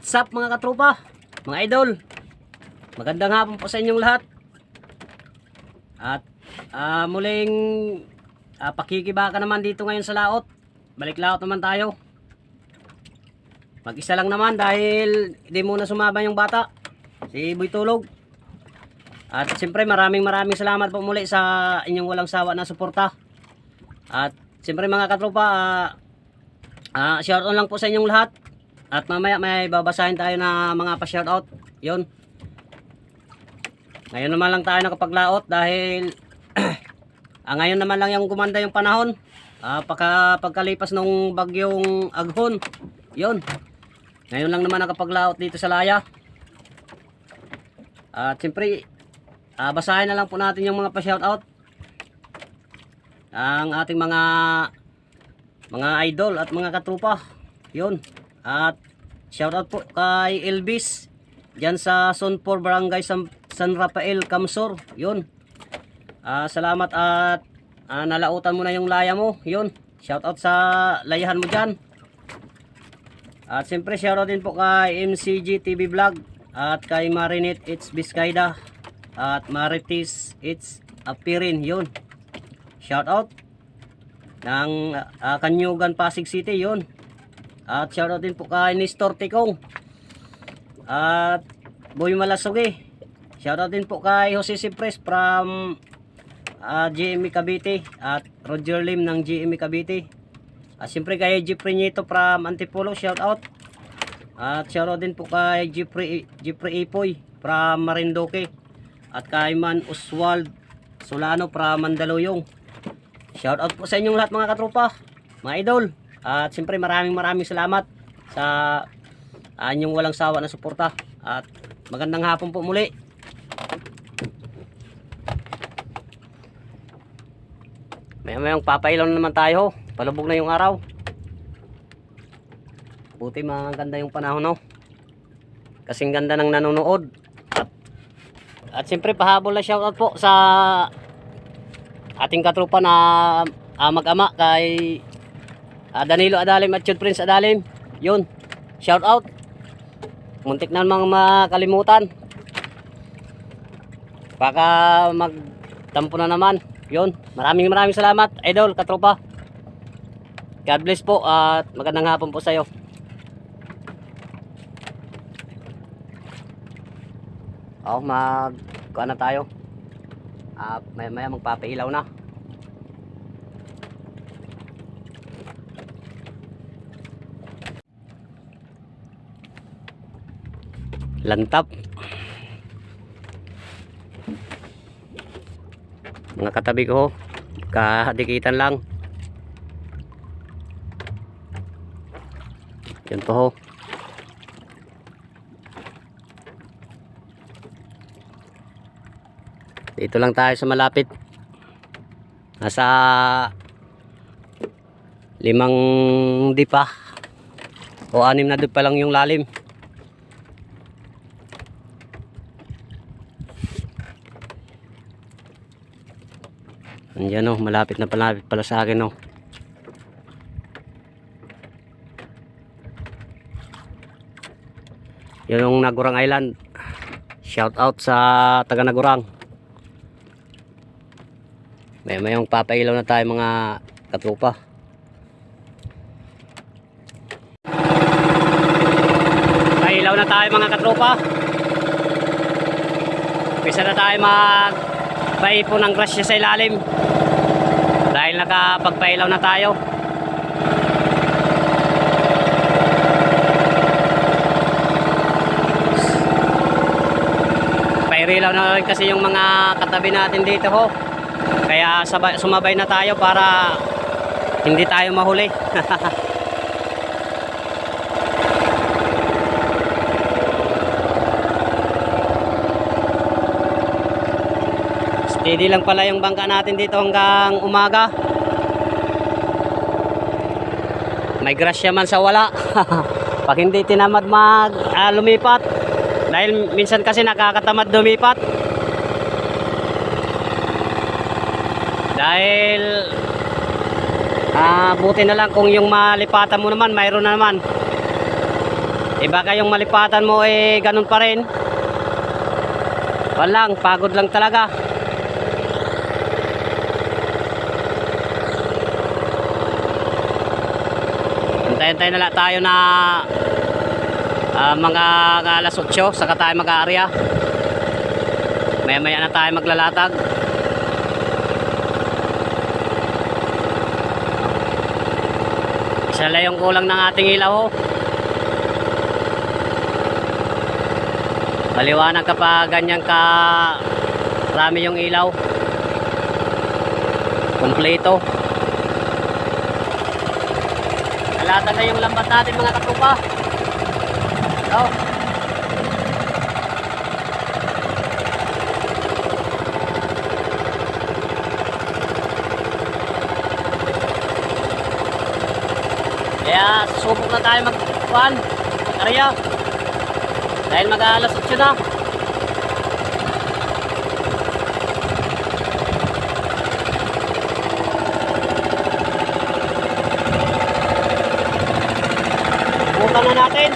What's up mga katropa, mga idol. Magandang hapon po sa inyong lahat. At muling pakikibaka naman dito ngayon sa laot. Balik laot naman tayo. Mag-isa lang naman dahil hindi muna sumama yung bata, si Boy Tulog. At siyempre maraming salamat po muli sa inyong walang sawa na suporta. At siyempre mga katropa, shoutout lang po sa inyong lahat. At mamaya may babasahin tayo na mga pa-shoutout. Yun. Ngayon naman lang tayo nakapaglaot dahil ngayon naman lang yung gumanda yung panahon. Pagkalipas nung bagyong Aghon. Yun. Ngayon lang naman nakapaglaot dito sa Laya. At siyempre, basahin na lang po natin yung mga pa-shoutout. Ang ating mga idol at mga katrupa. Yun. At shoutout po kay Elvis diyan sa Sonpor Barangay San Rafael, Kamsor. Yun. Salamat at nalautan mo na yung laya mo. Yun. Shoutout sa layahan mo diyan. At siyempre shoutout din po kay MCG TV Vlog at kay Marinette It's Biskaida at Maritis It's Apirin. Yun. Shoutout ng Kanyugan, Pasig City. Yun. At shoutout din po kay Nestor Tikong at Boy Malasugi. Shoutout din po kay Jose Cipres from GME Cavite at Roger Lim ng GME Cavite. At siyempre kay Jeffrey Nieto from Antipolo. Shoutout. At shoutout din po kay Jeffrey Ipoy from Marinduque at kay Man Oswald Solano from Mandaluyong. Shoutout po sa inyong lahat mga katropa, mga idol. At siyempre maraming salamat sa inyong walang sawa na suporta. At magandang hapon po muli. Mayang papailaw na naman tayo. Palubog na yung araw. Buti maganda yung panahon, no? Kasing ganda ng nanonood. At siyempre pahabol na shoutout po sa ating katropa na mag-ama kay Danilo Adalim at Chud Prince Adalim. Yun. Shout out. Muntik na mga makalimutan. Baka magtampo na naman. Yun. Maraming salamat, idol, katropa. God bless po at magandang hapon po sa iyo. Kuha na tayo. Maya magpapailaw na. Lantap. Mga katabi ko, kahadikitan lang. Yan po ho. Dito lang tayo sa malapit. Nasa 5 dipa o 6 na dipa lang yung lalim. Andiyan, oh, malapit pala sa akin, oh. Yun yung Nagurang Island. Shout out sa taga Nagurang. May yung papailaw na tayo mga katropa. Pailaw na tayo mga katropa. Pisa na tayo paipon ng grasya sa ilalim dahil nakapagpailaw na tayo. Pairilaw na rin kasi yung mga katabi natin dito ho, kaya sumabay na tayo para hindi tayo mahuli. Steady lang pala yung bangka natin dito hanggang umaga. May grasya man sa wala. Pag hindi tinamad lumipat. Dahil minsan kasi nakakatamad lumipat. Dahil buti na lang kung yung malipatan mo naman mayroon na naman. Baka yung malipatan mo ganun pa rin. Walang, pagod lang talaga. Antay-antay na lang tayo na mga alas 8 saka tayo mag-aarya. Maya-maya na tayo maglalatag. Isa lang yung kulang ng ating ilaw. Maliwanag kapag ganyan ka rami yung ilaw. Kompleto. Lalatan na yung lambat natin mga katupa. Oh. Kaya susubok na tayo mag-kuhan. Arya. Dahil mag-aalas 8 na. Bukan na natin.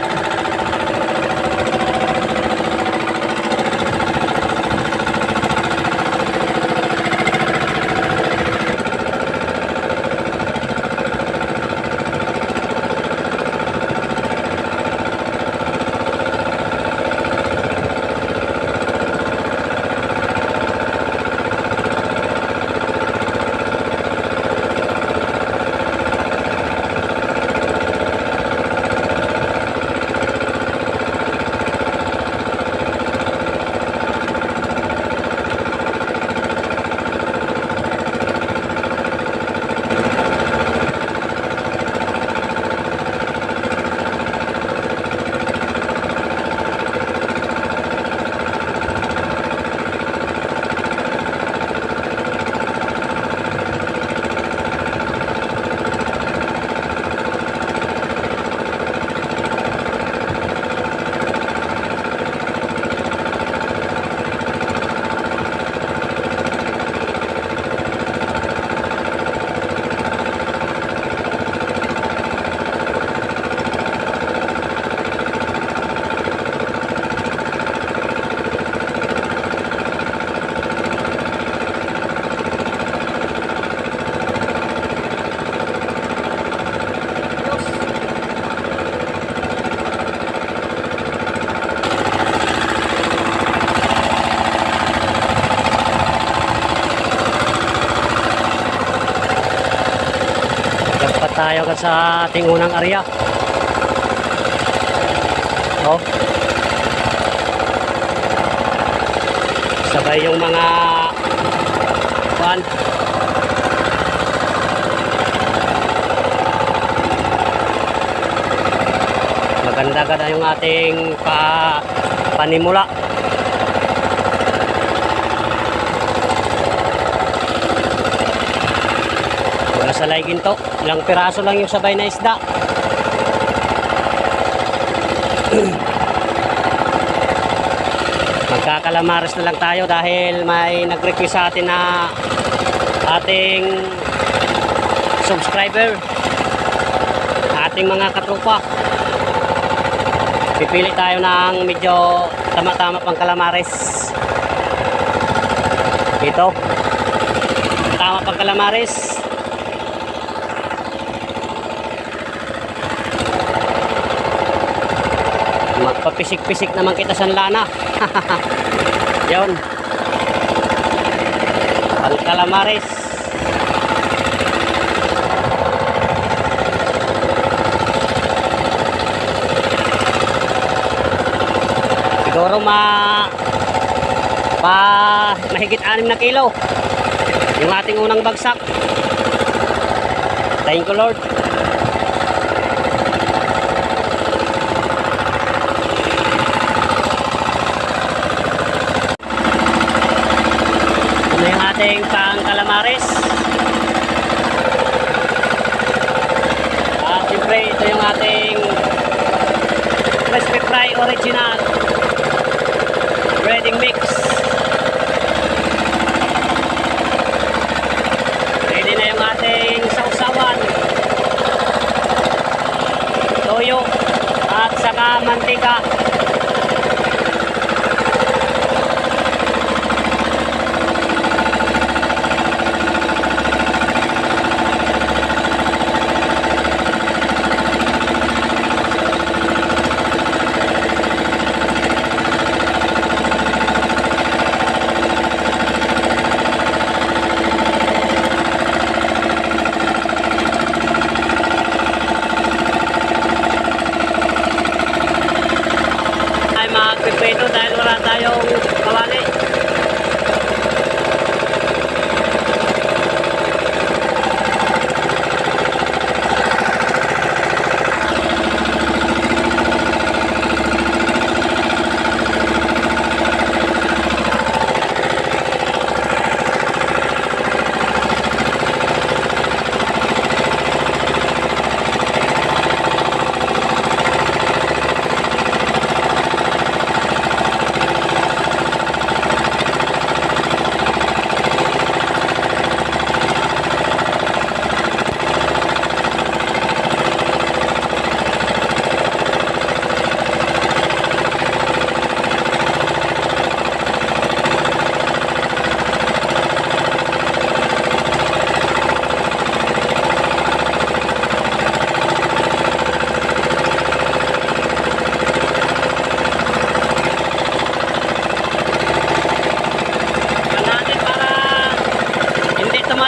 Tayo ka sa ating unang area. Oh. Sabay yung mga kuan. Maganda yung ating panimula. Sa laigin to, ilang piraso lang yung sabay na isda. Magkakalamares na lang tayo dahil may nag-request sa atin na ating subscriber, ating mga katrupa. Pipili tayo ng medyo tama-tama pang kalamares. Ito, tama pang kalamares. Magpapisik-pisik naman kita sa lana. Yun. Ang kalamares. Siguro mahigit 6 na kilo yung ating unang bagsak. Thank you Lord. Ating pang calamares. Siyempre ito yung ating crispy fry original breading mix. Ready na yung ating sausawan, toyo at saka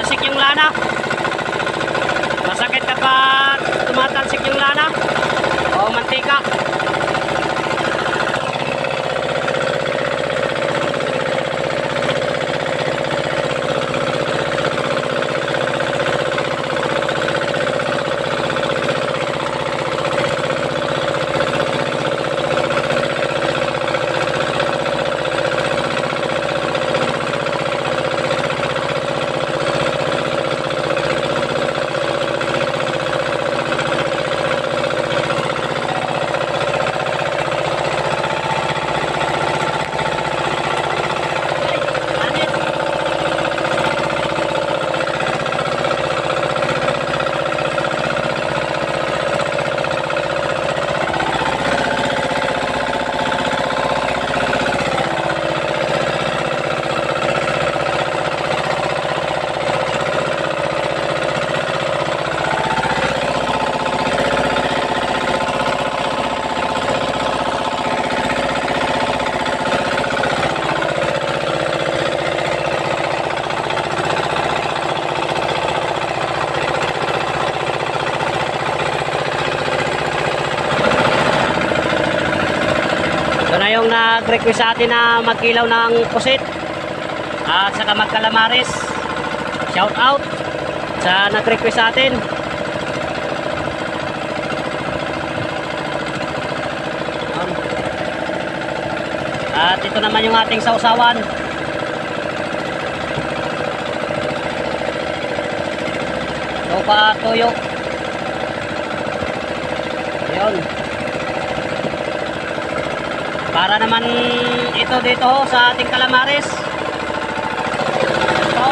tumatalsik yung lana. Masakit kapag tumatalsik yung lana o mantika. Yung nag-request sa atin na magkilaw ng pusit at saka magkalamares, shout out sa nag-request sa atin. At ito naman yung ating sausawan. Sopa at toyo. Ayun. Para naman ito dito sa ating kalamares. Ito.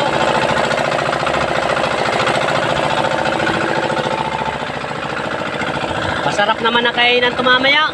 Masarap naman na kainan ito mamaya.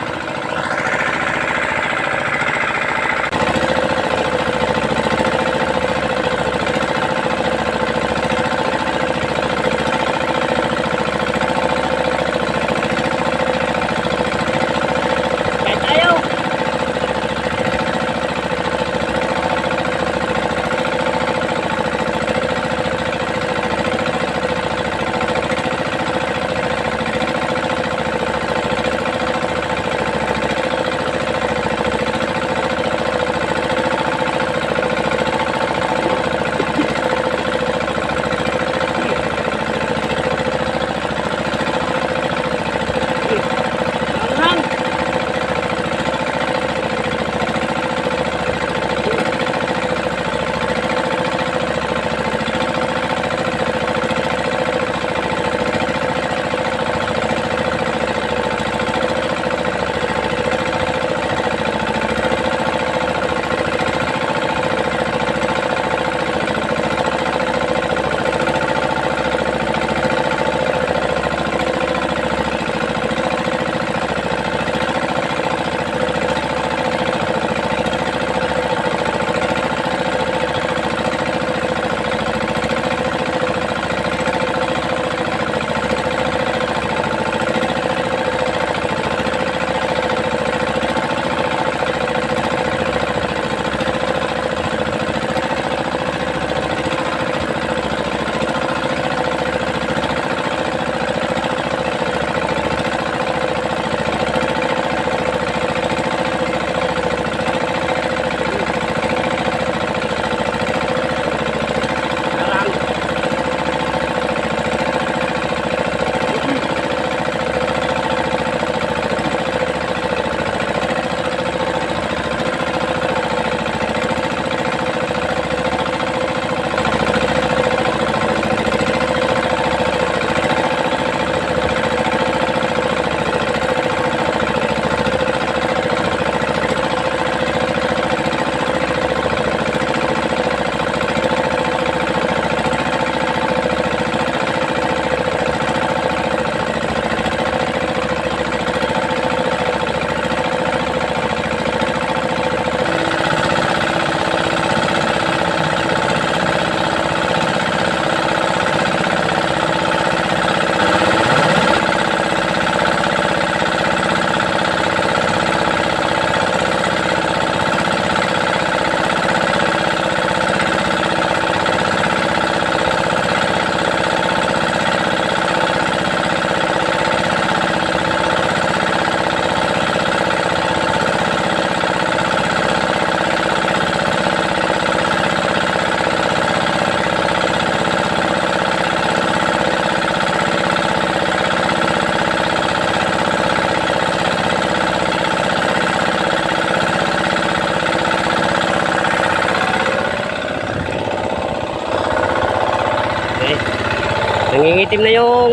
Nangingitim na yung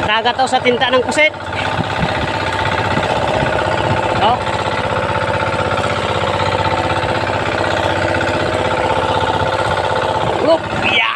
dagat sa tinta ng puset. Oh. Look, yeah.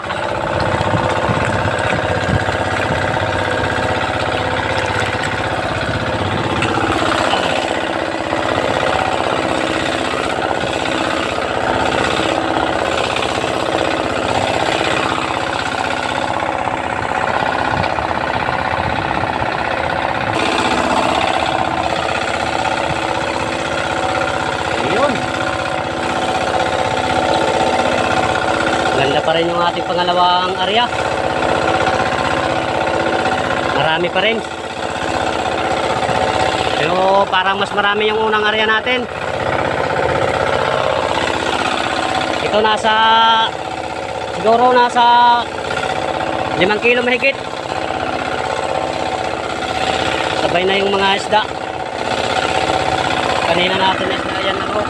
Ganda pa rin yung ating pangalawang area. Marami pa rin. Pero parang mas marami yung unang area natin. Ito siguro nasa 5 kilo mahigit. Sabay na yung mga isda. Kanina natin na isda yan ako.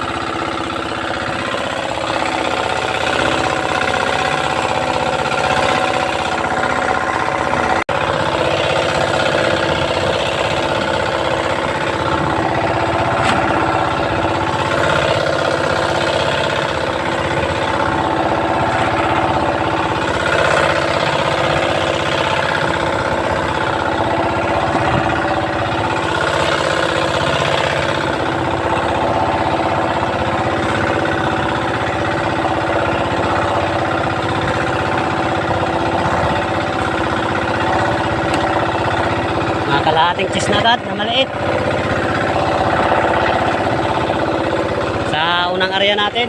Kalahating cheese na agad na maliit sa unang area natin.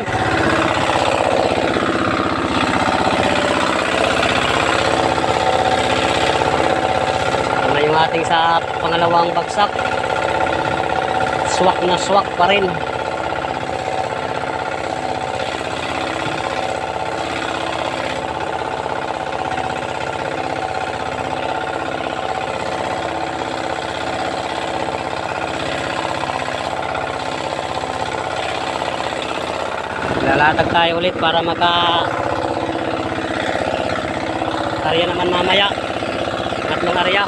Ito yung ating sa pangalawang bagsak. Swak na swak pa rin. Lalatag tayo ulit para area naman mamaya. Tatlong area.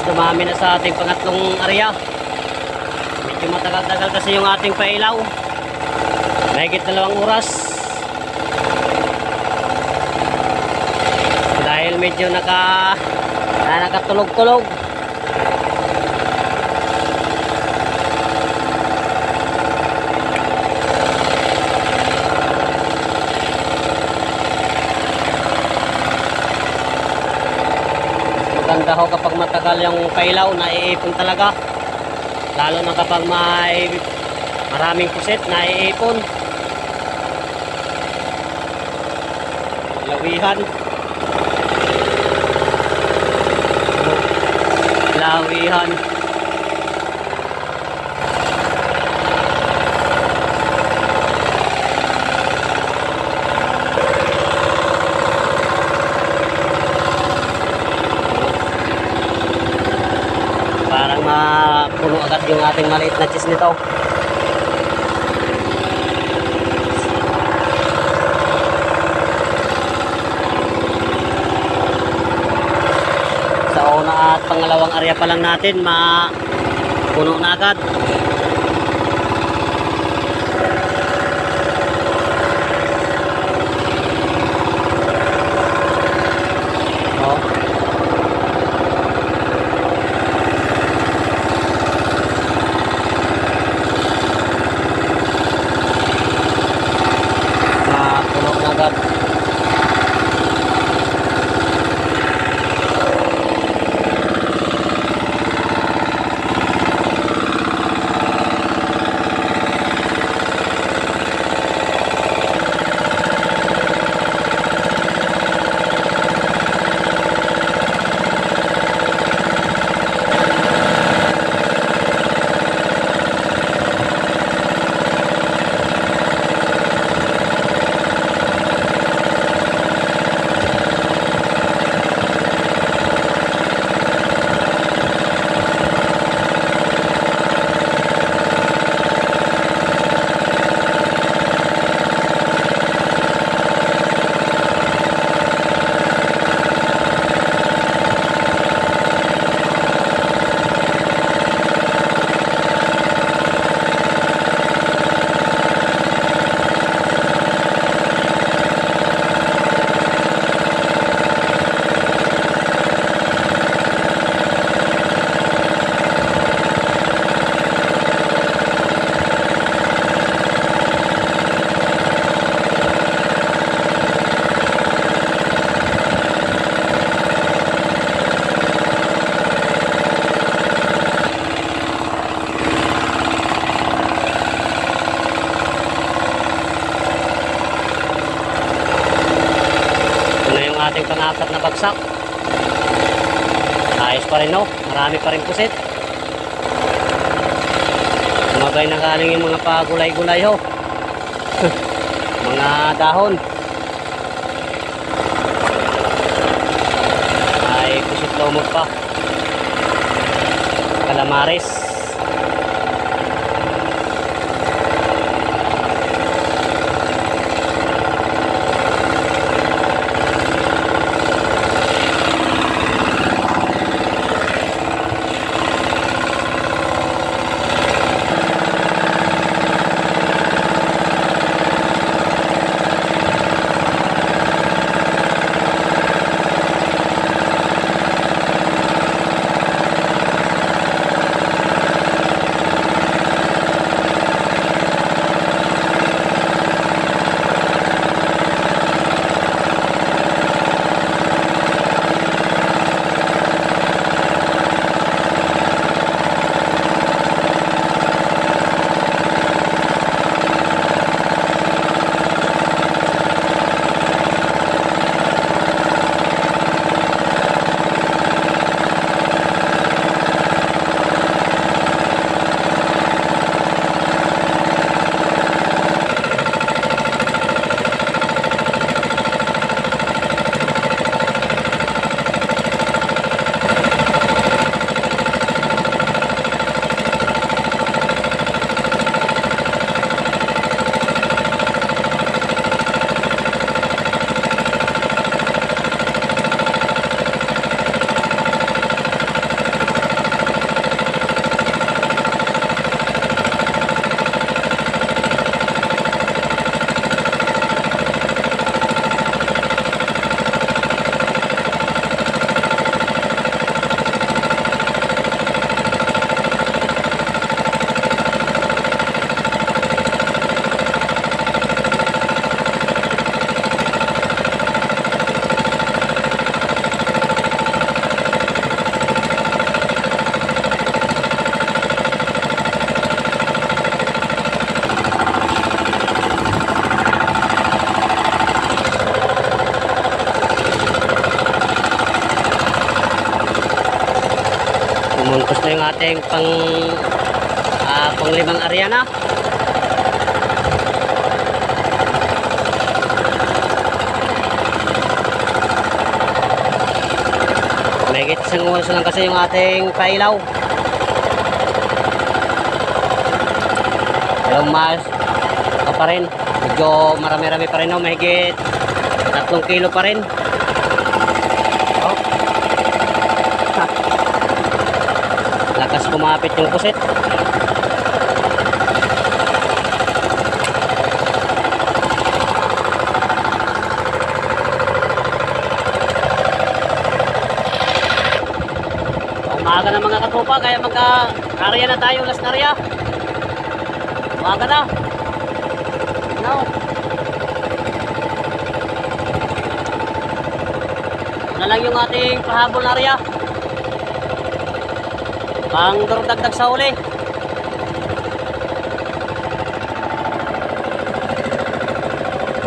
Dumami na sa ating pangatlong area. Medyo matagal-tagal kasi yung ating pailaw. Mahigit 2 oras. Dahil medyo nakatulog-tulog. Maganda ho kapag matagal yung pailaw, naiipon talaga. Lalo na kapag may maraming puset, naiipon. Lawihan. Lawihan. Mapuno agad yung ating maliit na cheese nito. Sa una at pangalawang area pa lang natin mapuno na agad. ating pang-apat na bagsak. Ayos pa rin, no? Marami pa rin pusit. Sumabay na galing yung mga pagulay-gulay, ho. Mga dahon. Ay pusit lumot pa. Calamares. Pumuntos na yung ating pang-limang area na. Mahigit isang oras lang kasi yung ating pailaw. Pero mas pa rin. Medyo marami-rami pa rin, no? Mahigit 3 kilo pa rin. Oh. Lakas kumapit yung pusit. Umaga na mga katropa, kaya magka-area na tayo, last na area. Umaga na. No. Ito na lang yung ating pahabol na area. Pang dagdag sa uli.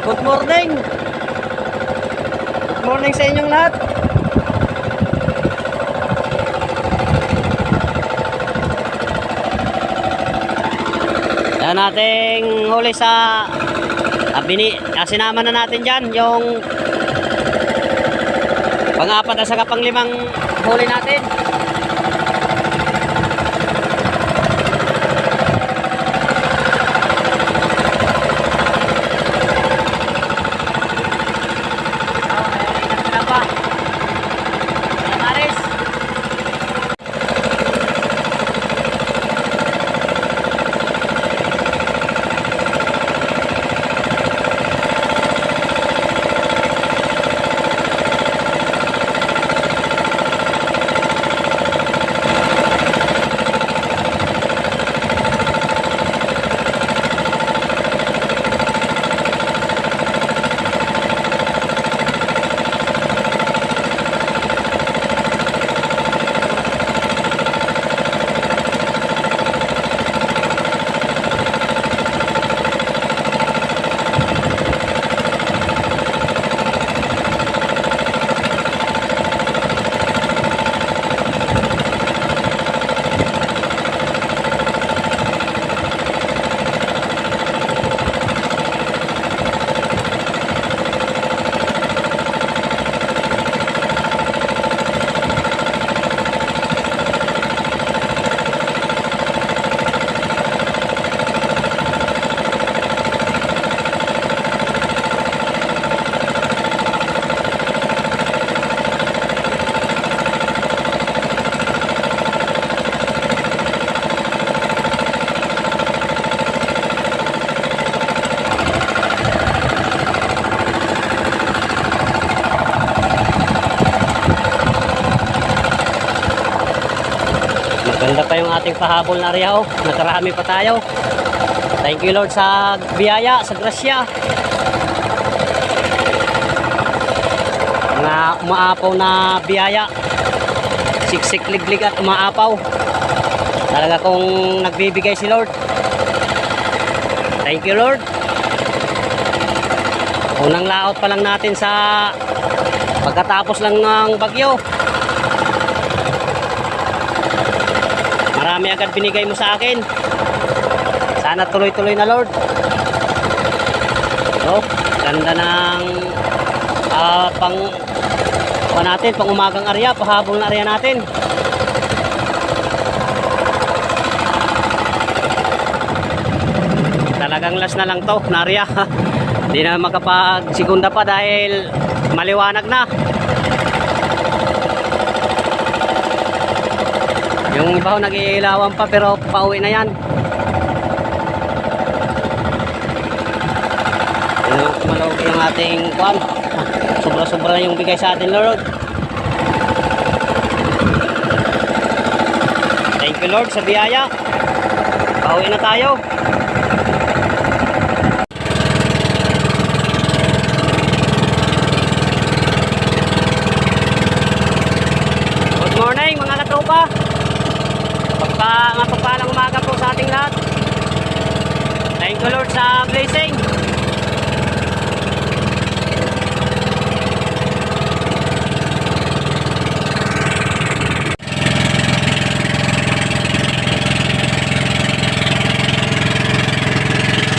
Good morning. Good morning sa inyong lahat. Yan nating huli sa sinama na natin dyan yung pang-apat at saka pang-limang huli natin. pahabol na rin ako. Nakarami pa tayo. Thank you Lord sa biyaya, sa grasya. Mga umaapaw na biyaya. Siksik liglig at umaapaw. Talaga kong nagbibigay si Lord. Thank you Lord. Unang laot pa lang natin sa pagkatapos lang ng bagyo. Marami agad binigay mo sa akin. Sana tuloy-tuloy na Lord. So, ganda ng pang umagang area, pahabol na area natin. Talagang last na lang to, na area. Hindi na makapag-segunda pa dahil maliwanag na. Yung iba nag-iilawan pa pero pauwi na yan. Malawag yung ating kwan. Sobra-sobra na yung bigay sa atin Lord. Thank you Lord sa biyaya. Pauwi na tayo. Good morning mga katropa. Mapagpalang umaga po sa ating lahat. Thank you Lord sa blessing.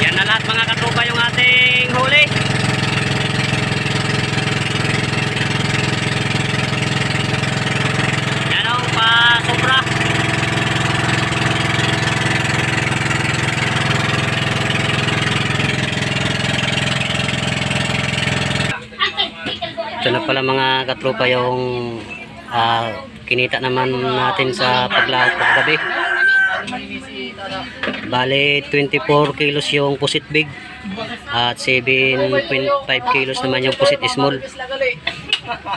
Yan na lahat mga katropa yung ating huli. Yan o, pa-sobra. Ito na pala mga katropa yung kinita naman natin sa paglaot paggabi. Bale 24 kilos yung pusit big at 7.5 kilos naman yung pusit small.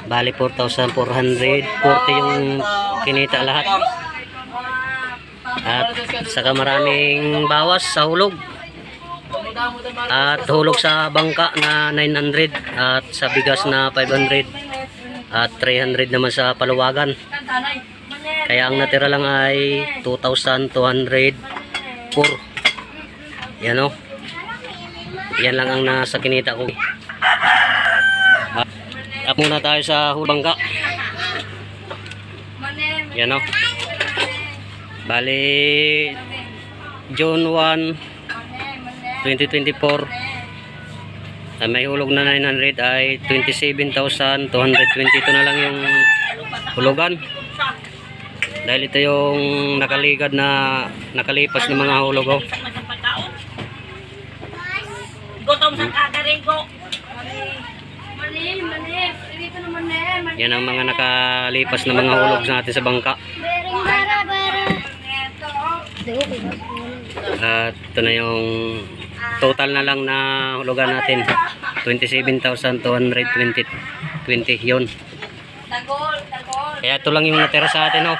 Bale 4,440 yung kinita lahat. At saka maraming bawas sa hulog. At hulog sa bangka na 900 at sa bigas na 500 at 300 naman sa paluwagan. Kaya ang natira lang ay 2,204. Yan o. Yan lang ang nasa kinita ko. Up muna tayo sa bangka. Yan o. Bali June 1 2024 may hulog na 900 ay 27,222 na lang yung hulugan dahil ito yung nakaligad na nakalipas ng mga hulog oh. Yan ang mga nakalipas na mga hulog natin sa bangka. At ito na yung total na lang na hulugan natin 27,220 yun. Kaya ito lang yung natira sa atin oh.